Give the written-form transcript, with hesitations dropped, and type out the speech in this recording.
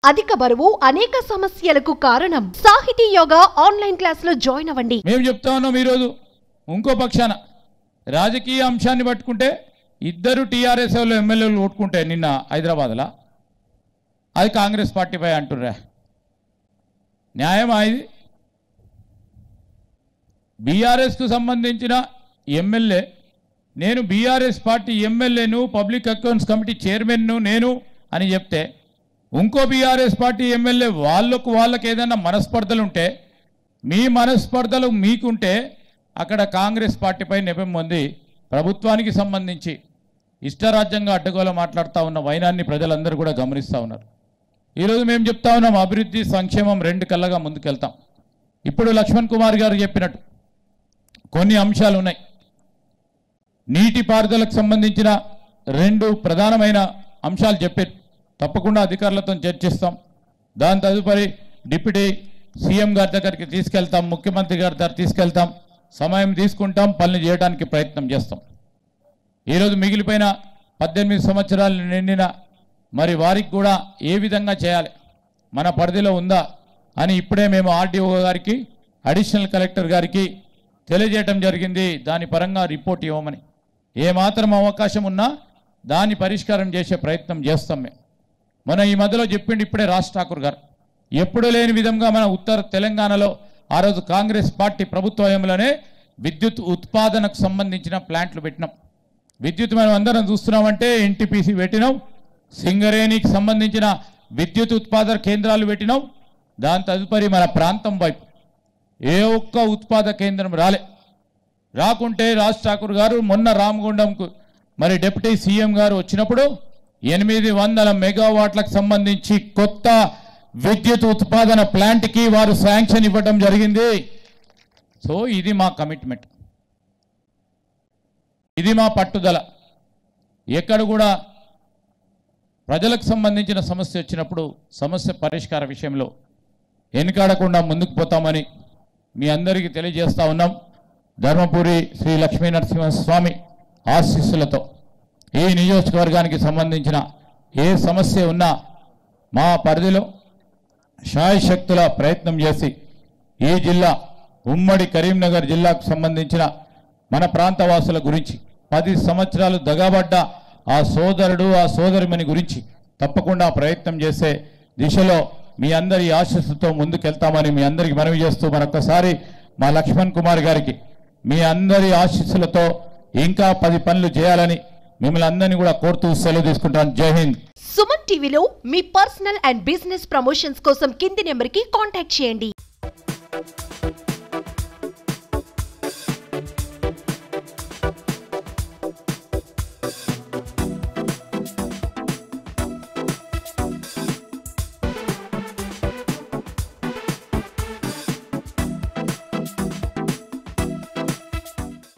అధిక బరువు అనేక సమస్యలకు కారణం. సాహితీ యోగా ఆన్లైన్ క్లాసులో జాయిన్ అవ్వండి. మేము చెప్తా ఉన్నాం ఈరోజు ఇంకో పక్షాన రాజకీయ అంశాన్ని పట్టుకుంటే ఇద్దరు టీఆర్ఎస్ వాళ్ళు ఎమ్మెల్యేలు ఓటుకుంటే నిన్న హైదరాబాద్లో అది కాంగ్రెస్ పార్టీపై అంటుర్రా. న్యాయమా ఇది? బీఆర్ఎస్కు సంబంధించిన ఎమ్మెల్యే, నేను బీఆర్ఎస్ పార్టీ ఎమ్మెల్యేను, పబ్లిక్ అకౌంట్స్ కమిటీ చైర్మన్ను నేను అని చెప్తే ఇంకో బీఆర్ఎస్ పార్టీ ఎమ్మెల్యే వాళ్ళకి ఏదైనా మనస్పర్ధలు ఉంటే, మీ మనస్పర్ధలు మీకుంటే అక్కడ కాంగ్రెస్ పార్టీపై నెపం పొంది ప్రభుత్వానికి సంబంధించి ఇష్టరాజ్యంగా అడ్డగోలు మాట్లాడుతూ ఉన్న వైనాన్ని ప్రజలందరూ కూడా గమనిస్తూ ఉన్నారు. ఈరోజు మేము చెప్తా ఉన్నాం అభివృద్ధి సంక్షేమం రెండు కళ్ళగా ముందుకెళ్తాం. ఇప్పుడు లక్ష్మణ్ కుమార్ గారు చెప్పినట్టు కొన్ని అంశాలు ఉన్నాయి. నీటిపారుదలకు సంబంధించిన రెండు ప్రధానమైన అంశాలు చెప్పారు. తప్పకుండా అధికారులతో చర్చిస్తాం. దాని తదుపరి డిప్యూటీ సీఎం గారి దగ్గరికి తీసుకెళ్తాం, ముఖ్యమంత్రి గారి దగ్గర తీసుకెళ్తాం, సమయం తీసుకుంటాం, పనులు చేయడానికి ప్రయత్నం చేస్తాం. ఈరోజు మిగిలిపోయిన 18 సంవత్సరాలు నిండిన మరి వారికి కూడా ఏ విధంగా చేయాలి, మన పరిధిలో ఉందా అని ఇప్పుడే మేము ఆర్డీఓ గారికి, అడిషనల్ కలెక్టర్ గారికి తెలియజేయడం జరిగింది. దాని పరంగా రిపోర్ట్ ఇవ్వమని, ఏమాత్రం అవకాశం ఉన్నా దాన్ని పరిష్కారం చేసే ప్రయత్నం చేస్తాం. మేము మన ఈ మధ్యలో చెప్పిండి ఇప్పుడే రాజ్ ఠాకూర్ గారు, ఎప్పుడూ లేని విధంగా మన ఉత్తర తెలంగాణలో ఆ రోజు కాంగ్రెస్ పార్టీ ప్రభుత్వంలోనే విద్యుత్ ఉత్పాదనకు సంబంధించిన ప్లాంట్లు పెట్టినాం. విద్యుత్ మనం అందరం చూస్తున్నామంటే ఎన్టీపీసీ పెట్టినాం, సింగరేణికి సంబంధించిన విద్యుత్ ఉత్పాదక కేంద్రాలు పెట్టినాం. దాని తదుపరి మన ప్రాంతం వైపు ఏ ఒక్క ఉత్పాదక కేంద్రం రాకుంటే రాజ్ ఠాకూర్ గారు మొన్న రామగుండంకు మరి డిప్యూటీ సీఎం గారు వచ్చినప్పుడు 800 మెగావాట్లకు సంబంధించి కొత్త విద్యుత్ ఉత్పాదన ప్లాంట్కి వారు శాంక్షన్ ఇవ్వడం జరిగింది. సో ఇది మా కమిట్మెంట్, ఇది మా పట్టుదల. ఎక్కడ కూడా ప్రజలకు సంబంధించిన సమస్య వచ్చినప్పుడు సమస్య పరిష్కార విషయంలో వెనుకాడకుండా ముందుకు పోతామని మీ అందరికీ తెలియజేస్తా ఉన్నాం. ధర్మపురి శ్రీ లక్ష్మీ నరసింహస్వామి ఆశీస్సులతో ఈ నియోజకవర్గానికి సంబంధించిన ఏ సమస్య ఉన్నా మా పరిధిలో శాయశక్తుల ప్రయత్నం చేసి ఈ జిల్లా ఉమ్మడి కరీంనగర్ జిల్లాకు సంబంధించిన మన ప్రాంతవాసుల గురించి 10 సంవత్సరాలు దగాబడ్డ ఆ సోదరుడు ఆ సోదరిమణి గురించి తప్పకుండా ప్రయత్నం చేసే దిశలో మీ అందరి ఆశీస్సుతో ముందుకెళ్తామని మీ అందరికీ మనవి చేస్తూ మరొకసారి మా లక్ష్మణ్ కుమార్ గారికి మీ అందరి ఆశీస్సులతో ఇంకా 10 పనులు చేయాలని మిమ్మల్ని అందరినీ కూడా కోరుతూ సెలవు తీసుకుంటాను. జై హింద్. సుమన్ టీవీలో మీ పర్సనల్ అండ్ బిజినెస్ ప్రమోషన్స్ కోసం కింది నెంబర్కి కాంటాక్ట్ చేయండి.